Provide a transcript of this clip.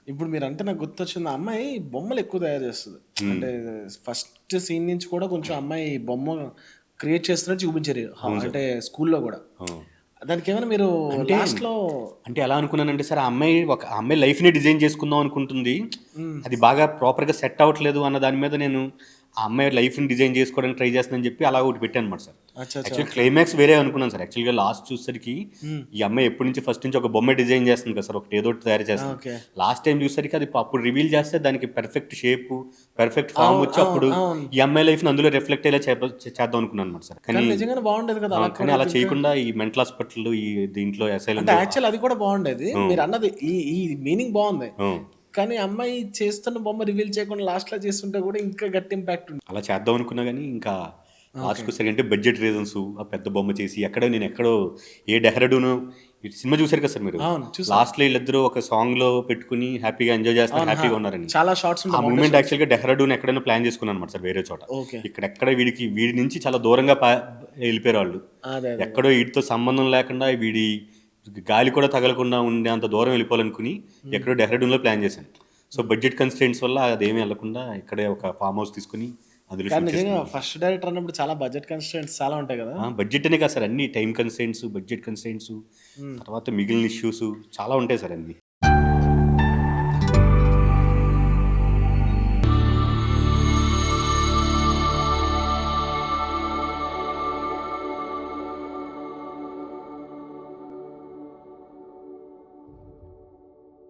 ఇప్పుడు మీరంటే నాకు గుర్తొచ్చింది. ఆ అమ్మాయి బొమ్మలు ఎక్కువ తయారు చేస్తది. హ్మ్. అంటే ఫస్ట్ సీన్ నుంచి కూడా కొంచెం అమ్మాయి బొమ్మ క్రియేట్ చేస్తున్నట్టు చూపించారు. అవును సార్. అంటే స్కూల్‌లో గూడా. ఆ! దానికేమైనా మీరు అంటే, లాస్ట్‌లో అంటే ఎలా అనుకున్నానంటే సార్, ఆ అమ్మాయి లైఫ్‌ని డిజైన్ చేసుకుందాం అనుకుంటుంది. హ్మ్. అది బాగా ప్రాపర్‌గా సెట్ అవ్వట్లేదు అన్న దాని మీద నేను ఆ అమ్మాయి లైఫ్‌ని డిజైన్ చేసుకోవడానికి ట్రై చేస్తుందని చెప్పి అలా ఒకటి పెట్టాననమాట సార్. అచ్చచ్చా! Actually okay. క్లైమాక్స్ వేరే అనుకున్నాను సార్. యాక్చువల్‌గా లాస్ట్ చూసేసరికి హ్మ్. ఈ అమ్మాయి ఎప్పటి నుంచి ఫస్ట్ నుంచి ఒక బొమ్మ డిజైన్ చేస్తుంది కదా సార్. ఒకటి ఏదో ఒకటి తయారు ఆ! చేస్తుంది. ఓకే. లాస్ట్ టైమ్ చూసేసరికి అది అప్పుడు రివీల్ చేస్తే దానికి పర్ఫెక్ట్ షేపు, పర్ఫెక్ట్ ఫార్మ్ అవును. వచ్చి అవును. అప్పుడు అవును. ఈ అమ్మాయి లైఫ్‌ని అందులో రిఫ్లెక్ట్ అయ్యేలా చేద్దాం అనుకున్నాననమాట సార్. కానీ నిజంగానే బావుండేది కదా! అలా కానీ కూడా అలా ఇంకా చేయకుండా ఈ మెంటల్ హాస్పిటల్ దీంట్లో అంటే అసైలంలో యాక్చువల్ అది కూడా బావుండేది. హ్మ్. మీరన్నది ఈ ఈ మీనింగ్ బావుంది. హ్మ్. కానీ అమ్మాయి చేస్తున్న బొమ్మ రివీల్ చేయకుండా లాస్ట్‌లో చేస్తుంటే కూడా ఇంకా గట్టి ఇంపాక్ట్ ఉంది. అలా చేద్దాం అనుకున్నా గానీ, ఇంకా ఓకే. లాస్ట్‌కొచ్చేసరికి అంటే బడ్జెట్ రీజన్సు, ఆ పెద్ద బొమ్మ చేసి నేనెక్కడో ఏ డెహ్రాడూను ఈ సినిమా చూసారు కదా సార్ మీరు. అవును. చూసాను. లాస్ట్‌లో ఈళ్ళిద్దరూ ఒక సాంగ్‌లో పెట్టుకొని హ్యాపీగా ఎంజాయ్ చేస్తున్నారు, అవును. హ్యాపీగా ఉన్నారని. చాలా షార్ట్స్ ఆ ఉంటాయి. Model movement shorts. యాక్చువల్‌గా డెహ్రాడూన్ ఎక్కడైనా ప్లాన్ చేసుకున్నాననమాట సార్ వేరే చోట. ఓకే. ఇక్కడెక్కడ వీడి నుంచి చాలా దూరంగా ఎళ్ళిపోయారు వాళ్ళు. అదే. ఎక్కడో ఈడితో సంబంధం లేకుండా గాలి కూడా తగలకుండా ఉండేంత దూరం వెళ్ళిపోవాలనుకుని హ్మ్. ఎక్కడో డెహ్రాడూన్‌లో ప్లాన్ చేశాను. సో, హ్మ్. బడ్జెట్ కన్‌స్ట్రెయింట్స్ వల్ల అదేమీ ఎళ్ళకుండా ఇక్కడే ఒక ఫార్మ్ హౌస్ తీసుకొని అందులో కానీ షూట్ నిజంగా చేసుకున్నాం. ఫస్ట్ డైరెక్టర్ అన్నప్పుడు చాలా బడ్జెట్ కన్‌స్ట్రెయింట్స్ చాలా ఉంటాయి గదా! బడ్జెట్ అనే కాదు సార్, అన్నీ టైమ్ కన్స్ట్రెయింట్స్, బడ్జెట్ కన్స్ట్రెయింట్స్, హ్మ్. తర్వాత మిగిలిన ఇష్యూస్ చాలా ఉంటాయి సార్ అన్నీ.